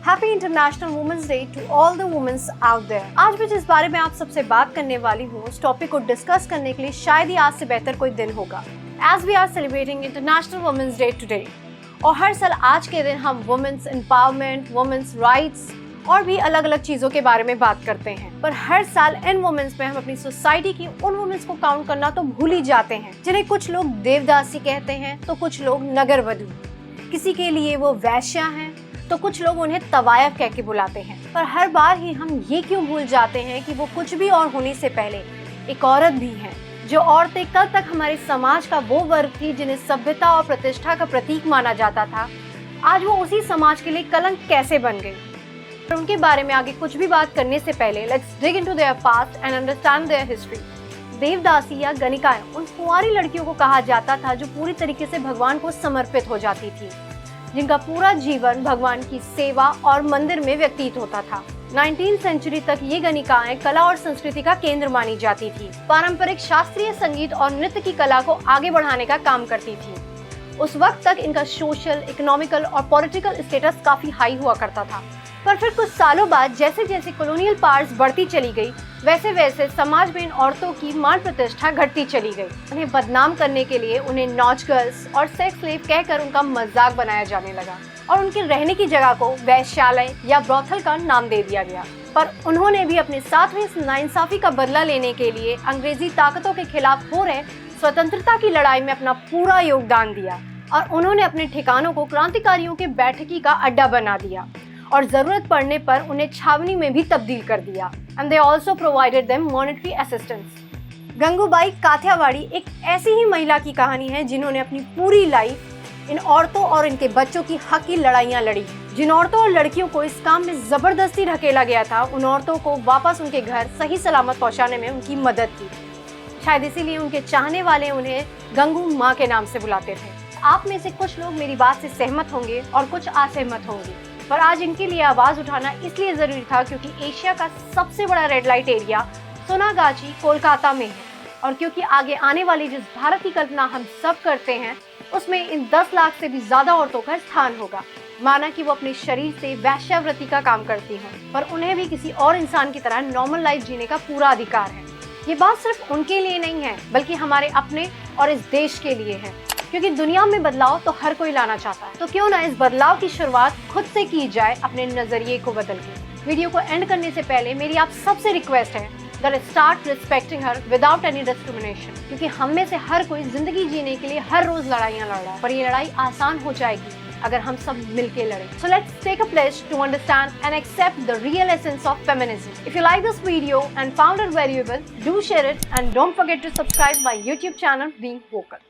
Happy international women's day to all the women's out there. आज मैं जिस बारे में आप सबसे बात करने वाली हूँ, उस टॉपिक को डिस्कस करने के लिए शायद ही आज से बेहतर कोई दिन होगा। As we are celebrating international women's day today, और हर साल आज के दिन हम वुमेन्स एम्पावरमेंट, वुमेन्स राइट्स और भी अलग अलग चीज़ों के बारे में बात करते हैं। पर हर साल इन वुमेन्स में हम अपनी सोसाइटी की उन वुमेन्स को काउंट करना तो भूल ही जाते हैं जिन्हें कुछ लोग देवदासी कहते हैं तो कुछ लोग नगरवधू, किसी के लिए वो वैश्या हैं तो कुछ लोग उन्हें तवायफ कह के बुलाते हैं। पर हर बार ही हम ये क्यों भूल जाते हैं कि वो कुछ भी और होने से पहले एक औरत भी हैं। जो औरतें कल तक हमारे समाज का वो वर्ग थी जिन्हें सभ्यता और प्रतिष्ठा का प्रतीक माना जाता था, आज वो उसी समाज के लिए कलंक कैसे बन गई। पर उनके बारे में आगे कुछ भी बात करने से पहले let's dig into their past and understand their history. Devadasi या गणिकाएं उन कुंवारी लड़कियों को कहा जाता था जो पूरी तरीके से भगवान को समर्पित हो जाती थी, जिनका पूरा जीवन भगवान की सेवा और मंदिर में व्यतीत होता था। 19वीं सेंचुरी तक ये गणिकाएं कला और संस्कृति का केंद्र मानी जाती थी। पारंपरिक शास्त्रीय संगीत और नृत्य की कला को आगे बढ़ाने का काम करती थी। उस वक्त तक इनका सोशल, इकोनॉमिकल और पॉलिटिकल स्टेटस काफी हाई हुआ करता था। पर फिर कुछ सालों बाद जैसे जैसे कॉलोनियल पावर्स बढ़ती चली गई, वैसे वैसे समाज में इन औरतों की मान प्रतिष्ठा घटती चली गई। उन्हें बदनाम करने के लिए उन्हें नॉच गर्ल्स और सेक्स स्लेव कहकर उनका मजाक बनाया जाने लगा और उनके रहने की जगह को वैश्यालय या ब्रॉथल का नाम दे दिया गया। पर उन्होंने भी अपने साथ में इस नाइंसाफी का बदला लेने के लिए अंग्रेजी ताकतों के खिलाफ हो रहे स्वतंत्रता की लड़ाई में अपना पूरा योगदान दिया और उन्होंने अपने ठिकानों को क्रांतिकारियों के बैठकी का अड्डा बना दिया और जरूरत पड़ने पर उन्हें छावनी में भी तब्दील कर दिया। And they also provided them monetary assistance. Gangubai Kathiawadi एक ऐसी ही महिला की कहानी है जिन्होंने अपनी पूरी लाइफ इन औरतों और इनके बच्चों की हक की लड़ाइयाँ लड़ी। जिन औरतों और लड़कियों को इस काम में जबरदस्ती ढकेला गया था, उन औरतों को वापस उनके घर सही सलामत पहुँचाने में उनकी मदद की। शायद इसीलिए उनके चाहने वाले उन्हें गंगू माँ के नाम से बुलाते थे। आप में से कुछ लोग मेरी बात से सहमत होंगे और कुछ असहमत होंगे, पर आज इनके लिए आवाज उठाना इसलिए जरूरी था क्योंकि एशिया का सबसे बड़ा रेड लाइट एरिया सोनागाची कोलकाता में है और क्योंकि आगे आने वाली जिस भारत की कल्पना हम सब करते हैं उसमें इन 10 लाख से भी ज्यादा औरतों का स्थान होगा। माना कि वो अपने शरीर से वैश्यावृत्ति का काम करती हैं, पर उन्हें भी किसी और इंसान की तरह नॉर्मल लाइफ जीने का पूरा अधिकार है। ये बात सिर्फ उनके लिए नहीं है बल्कि हमारे अपने और इस देश के लिए है, क्योंकि दुनिया में बदलाव तो हर कोई लाना चाहता है। तो क्यों ना इस बदलाव की शुरुआत खुद से की जाए, अपने नजरिए को बदल के। वीडियो को एंड करने से पहले मेरी आप सबसे रिक्वेस्ट है that start respecting her without any discrimination, क्योंकि हम में से हर कोई जिंदगी जीने के लिए हर रोज लड़ाइयाँ लड़ रहा है, पर ये लड़ाई आसान हो जाएगी अगर हम सब मिलके लड़ें। So let's take a pledge to understand and accept the real essence of feminism. If you like this video and found it valuable, do share it and don't forget to subscribe my YouTube channel Being Vocal.